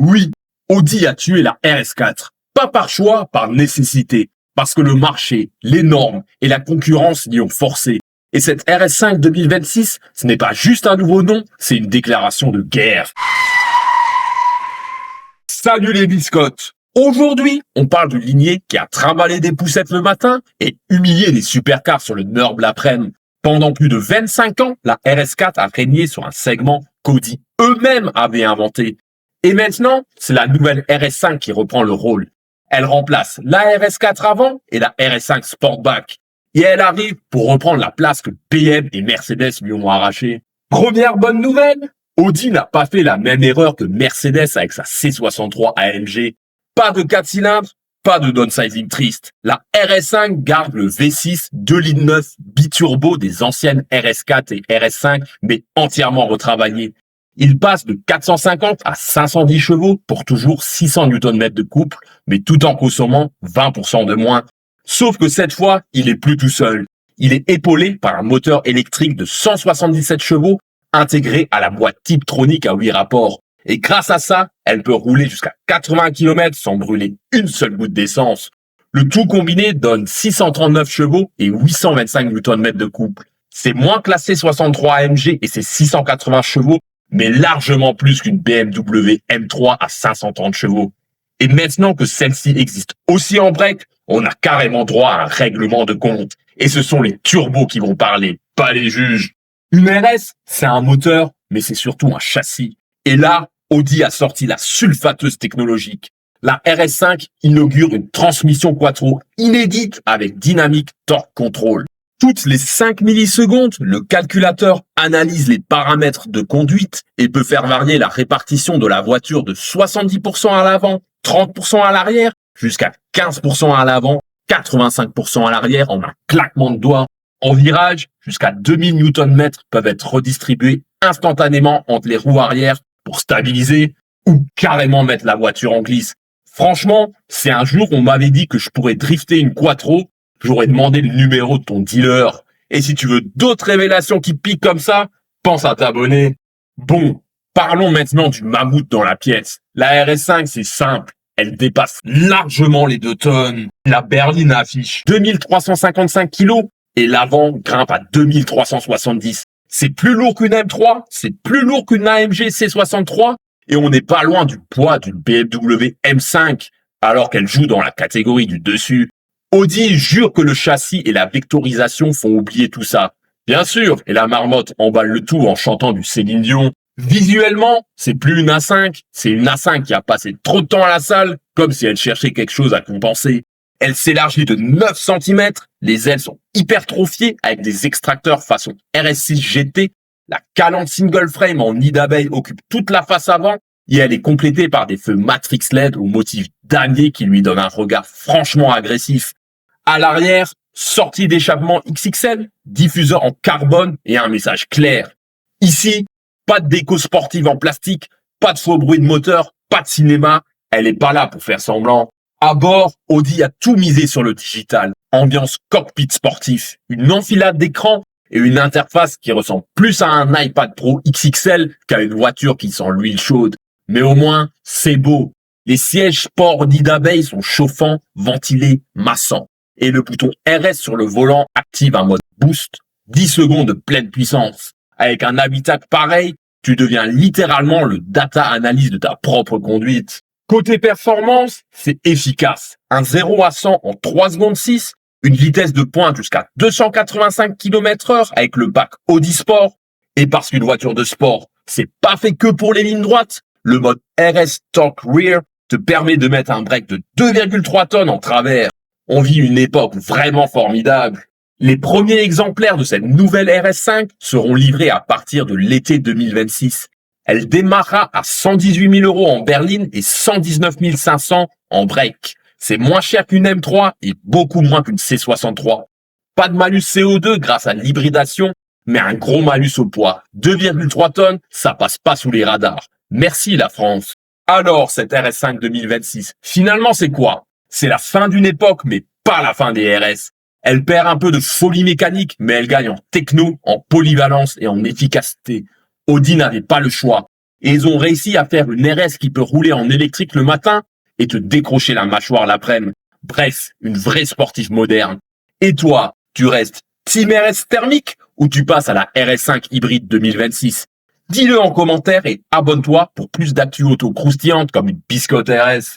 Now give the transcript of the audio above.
Oui, Audi a tué la RS4. Pas par choix, par nécessité. Parce que le marché, les normes et la concurrence l'y ont forcé. Et cette RS5 2026, ce n'est pas juste un nouveau nom, c'est une déclaration de guerre. Salut les biscottes! Aujourd'hui, on parle d'une lignée qui a trimballé des poussettes le matin et humilié des supercars sur le Nürburgring l'après-midi. Pendant plus de 25 ans, la RS4 a régné sur un segment qu'Audi eux-mêmes avaient inventé. Et maintenant, c'est la nouvelle RS5 qui reprend le rôle. Elle remplace la RS4 avant et la RS5 Sportback. Et elle arrive pour reprendre la place que BMW et Mercedes lui ont arrachée. Première bonne nouvelle, Audi n'a pas fait la même erreur que Mercedes avec sa C63 AMG. Pas de 4 cylindres, pas de downsizing triste. La RS5 garde le V6 2 litres 9 biturbo des anciennes RS4 et RS5, mais entièrement retravaillé. Il passe de 450 à 510 chevaux pour toujours 600 Nm de couple, mais tout en consommant 20% de moins. Sauf que cette fois, il est plus tout seul. Il est épaulé par un moteur électrique de 177 chevaux intégré à la boîte Tiptronic à 8 rapports. Et grâce à ça, elle peut rouler jusqu'à 80 km sans brûler une seule goutte d'essence. Le tout combiné donne 639 chevaux et 825 Nm de couple. C'est moins que la C63 AMG et ses 680 chevaux, mais largement plus qu'une BMW M3 à 530 chevaux. Et maintenant que celle-ci existe aussi en break, on a carrément droit à un règlement de compte. Et ce sont les turbos qui vont parler, pas les juges. Une RS, c'est un moteur, mais c'est surtout un châssis. Et là, Audi a sorti la sulfateuse technologique. La RS5 inaugure une transmission quattro inédite avec Dynamic Torque Control. Toutes les 5 millisecondes, le calculateur analyse les paramètres de conduite et peut faire varier la répartition de la voiture de 70% à l'avant, 30% à l'arrière, jusqu'à 15% à l'avant, 85% à l'arrière en un claquement de doigts. En virage, jusqu'à 2000 Nm peuvent être redistribués instantanément entre les roues arrière pour stabiliser ou carrément mettre la voiture en glisse. Franchement, si un jour on m'avait dit que je pourrais drifter une quattro, j'aurais demandé le numéro de ton dealer. Et si tu veux d'autres révélations qui piquent comme ça, pense à t'abonner. Bon, parlons maintenant du mammouth dans la pièce. La RS5, c'est simple. Elle dépasse largement les 2 tonnes. La berline affiche 2355 kg et l'avant grimpe à 2370. C'est plus lourd qu'une M3, c'est plus lourd qu'une AMG C63 et on n'est pas loin du poids d'une BMW M5 alors qu'elle joue dans la catégorie du dessus. Audi jure que le châssis et la vectorisation font oublier tout ça. Bien sûr, et la marmotte emballe le tout en chantant du Céline Dion. Visuellement, c'est plus une A5, c'est une A5 qui a passé trop de temps à la salle, comme si elle cherchait quelque chose à compenser. Elle s'élargit de 9 cm, les ailes sont hypertrophiées avec des extracteurs façon RS6 GT, la calandre single frame en nid d'abeille occupe toute la face avant et elle est complétée par des feux Matrix LED au motif damier qui lui donnent un regard franchement agressif. À l'arrière, sortie d'échappement XXL, diffuseur en carbone et un message clair. Ici, pas de déco sportive en plastique, pas de faux bruit de moteur, pas de cinéma. Elle est pas là pour faire semblant. À bord, Audi a tout misé sur le digital. Ambiance cockpit sportif, une enfilade d'écran et une interface qui ressemble plus à un iPad Pro XXL qu'à une voiture qui sent l'huile chaude. Mais au moins, c'est beau. Les sièges sport nid d'abeille sont chauffants, ventilés, massants. Et le bouton RS sur le volant active un mode boost, 10 secondes de pleine puissance. Avec un habitacle pareil, tu deviens littéralement le data analyst de ta propre conduite. Côté performance, c'est efficace. Un 0 à 100 en 3 secondes 6, une vitesse de pointe jusqu'à 285 km/h avec le pack Audi Sport. Et parce qu'une voiture de sport, c'est pas fait que pour les lignes droites, le mode RS Torque Rear te permet de mettre un break de 2,3 tonnes en travers. On vit une époque vraiment formidable. Les premiers exemplaires de cette nouvelle RS5 seront livrés à partir de l'été 2026. Elle démarrera à 118 000 € en berline et 119 500 en break. C'est moins cher qu'une M3 et beaucoup moins qu'une C63. Pas de malus CO2 grâce à l'hybridation, mais un gros malus au poids. 2,3 tonnes, ça passe pas sous les radars. Merci la France. Alors cette RS5 2026, finalement c'est quoi? C'est la fin d'une époque, mais pas la fin des RS. Elle perd un peu de folie mécanique, mais elle gagne en techno, en polyvalence et en efficacité. Audi n'avait pas le choix. Et ils ont réussi à faire une RS qui peut rouler en électrique le matin et te décrocher la mâchoire l'après-midi. Bref, une vraie sportive moderne. Et toi, tu restes Team RS thermique ou tu passes à la RS5 hybride 2026? Dis-le en commentaire et abonne-toi pour plus d'actu auto croustillantes comme une biscotte RS.